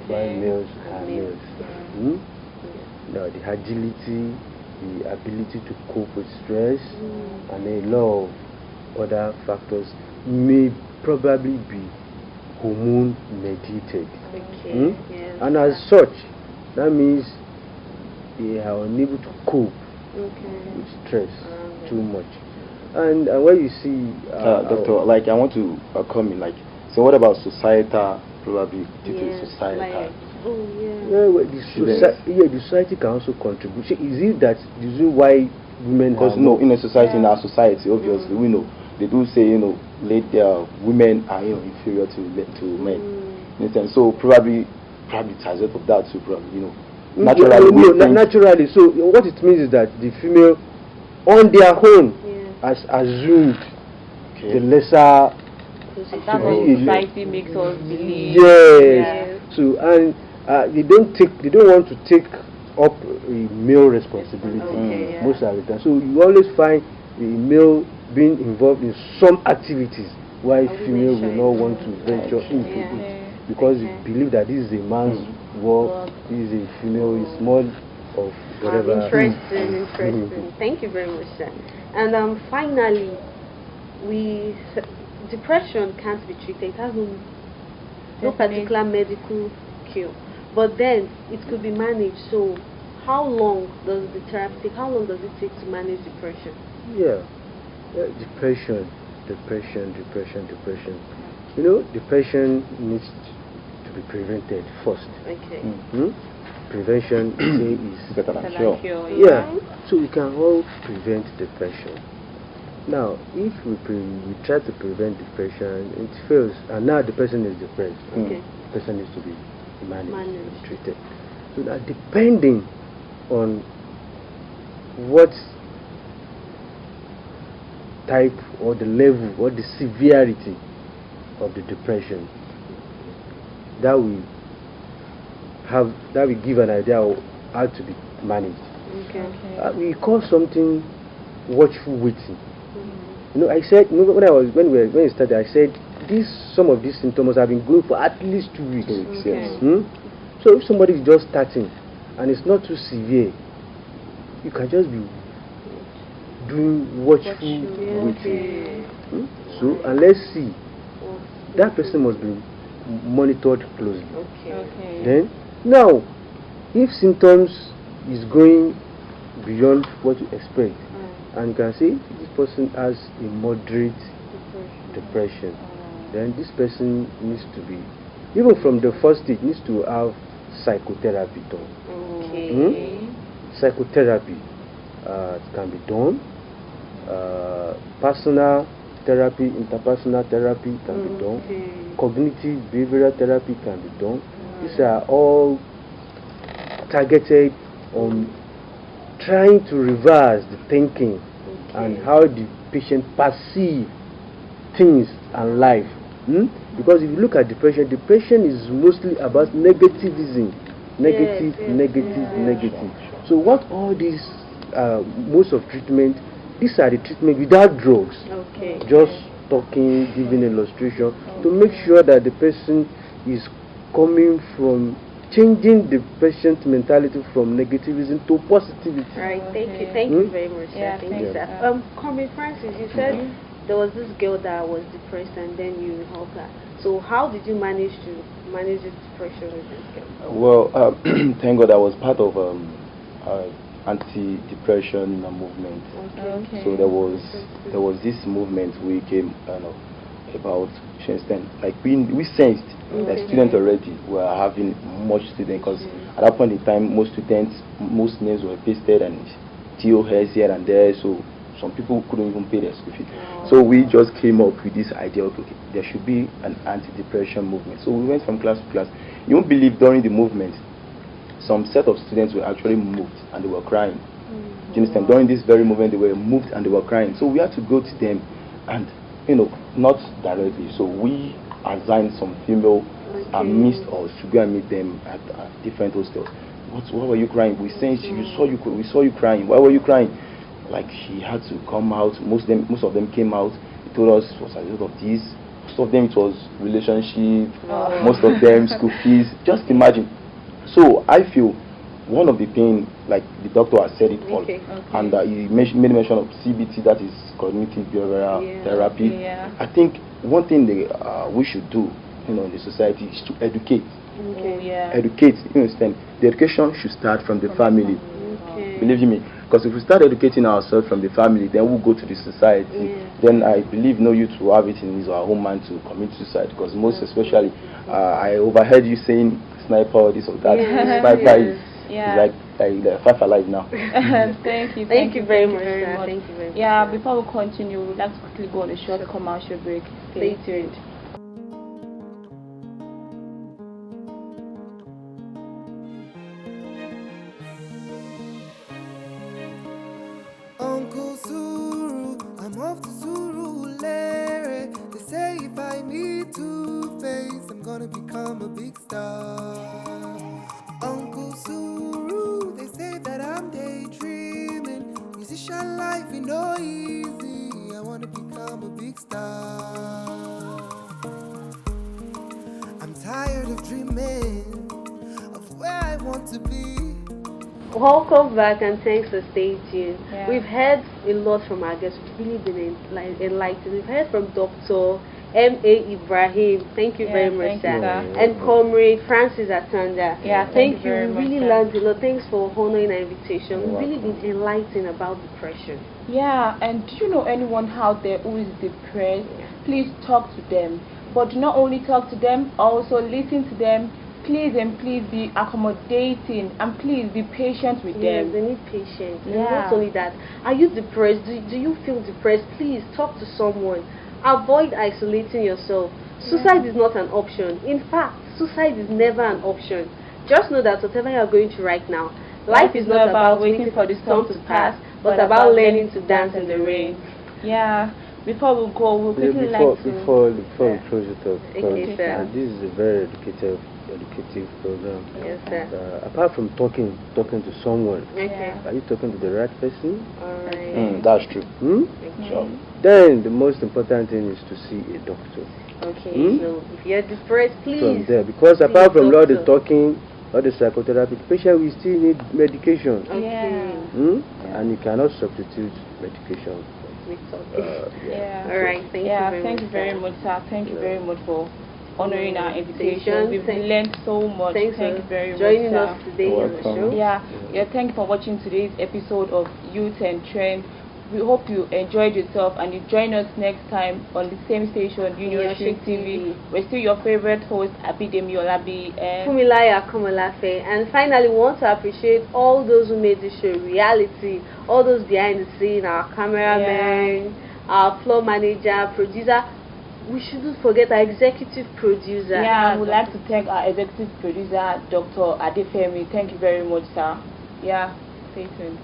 while males are males. Hmm? Yeah. Now, the agility, the ability to cope with stress, and a lot of other factors may probably be hormone mediated. Okay. Yes. And as such, that means they are unable to cope with stress too much. And when you see, doctor, like I want to come in, like, so what about societal, probably due to societal? Well, the society can also contribute. Is it that the reason why women? Because in a society, in our society, obviously, we know they do say, women are inferior to men. Understand? So probably it's a result of that too. Probably naturally. Naturally. So what it means is that the female, on their own, has assumed the lesser. That's what society makes us believe. Yes. So and they don't want to take up a male responsibility most of the time. So you always find a male being involved in some activities while female will not want to venture into it because they believe that this is a man's work, this is a female, is more of whatever. Interesting. Thank you very much, sir. And finally, depression can't be treated. It has no particular medical cure. But then it could be managed. So how long does the therapy take? How long does it take to manage depression? Depression. Depression needs to be prevented first. Okay. Prevention is better than cure. So we can all prevent depression. Now, if we try to prevent depression, it fails, and now the person is depressed. The person needs to be managed and treated. So that depending on what type or the level or the severity of the depression, that will give an idea of how to be managed. We call something watchful waiting. I said when we started, I said some of these symptoms have been going for at least 2 weeks. So if somebody is just starting and it's not too severe, you can just be doing watchful waiting. So and let's see, that person must be monitored closely. Then now, if symptoms is going beyond what you expect, and you can see this person has a moderate depression, then this person needs to be, even from the first stage, needs to have psychotherapy done. Psychotherapy can be done. Personal therapy, interpersonal therapy can be done. Cognitive behavioral therapy can be done. These are all targeted on trying to reverse the thinking and how the patient perceive things and life. Because if you look at depression is mostly about negativism. Negative. So what all these modes of treatment, these are the treatment without drugs. Just talking, giving illustration to make sure that the person is coming from changing the patient's mentality from negativism to positivity. Right, thank you very much. Thank you, sir. Comrade Francis, you said there was this girl that was depressed and then you helped her. So how did you manage this depression with this girl? Well, thank God I was part of anti-depression movement. So there was this movement we came about like we sensed that students already were having much students, because at that point in time most names were pasted and TOS here and there, so some people couldn't even pay their school fees. So we just came up with this idea of, okay, there should be an anti-depression movement. So we went from class to class. You won't believe, during the movement some set of students were actually moved and they were crying. Do you understand? During this very movement they were moved and they were crying. So we had to go to them and not directly. So we assigned some female amidst us to go and meet them at different hostels. Why were you crying? We saw you crying. Why were you crying? Like, she had to come out. Most of them came out. He told us it was a result of this. most of them it was relationship, most of them school fees. Just imagine. So I feel one of the things, like the doctor has said it all, and he made mention of CBT, that is cognitive behavioral therapy. I think one thing we should do, in the society, is to educate. Educate. You understand? The education should start from the family. Believe you me, because if we start educating ourselves from the family, then we'll go to the society. Then I believe no youth will have it in his or her home mind to commit suicide, because most especially, I overheard you saying sniper or this or that. Sniper is like 5 alive now. Thank you very much. Thank you very much. Yeah, before we continue, we'd like to quickly go on a short commercial break. Stay tuned. Uncle Suru, I'm off to Surulere. They say if I meet Two-Face, I'm gonna become a big star. Uncle Suru, they say that I'm daydreaming. Musician life is no easy. I wanna become a big star. I'm tired of dreaming of where I want to be. Welcome back and thanks for staying tuned. We've heard a lot from our guests. We've really been enlightened. We've heard from Dr. M.A. Ibrahim. Thank you very much, sir. And Comrade Francis Atanda. Thank you. We really learned a lot. Thanks for honoring our invitation. We've really been enlightened about depression. Yeah, and do you know anyone out there who is depressed? Please talk to them. But not only talk to them, also listen to them. Please and please be accommodating, and please be patient with them. They need patience. And not only that, are you depressed? Do you feel depressed? Please talk to someone. Avoid isolating yourself. Suicide is not an option. In fact, suicide is never an option. Just know that whatever you are going through right now, life is not about waiting for the storm to pass, but about learning to dance in the rain. Yeah. Before we go, we'll quickly before we close it up, this is a very educative program. Yes, sir. Apart from talking to someone, are you talking to the right person? Alright. That's true. Sure. Then the most important thing is to see a doctor. So if you're depressed, please. From there, because apart from all the talking, all the psychotherapy, the patient will still need medication. And you cannot substitute medication. Alright, thank you very much, sir. Thank you very much for honoring our invitation. We've learned so much. Thank you very much, joining us today on the show. Thank you for watching today's episode of Youth and Trend. We hope you enjoyed yourself, and you join us next time on the same station, Union Street TV. We're still your favorite host, Abidemi Olabi and Fumilaya Komolafe. And finally, we want to appreciate all those who made this show reality, all those behind the scene, our cameraman, our floor manager, producer. We shouldn't forget our executive producer. I would like to thank our executive producer, Dr. Adefemi. Thank you very much, sir. Stay tuned.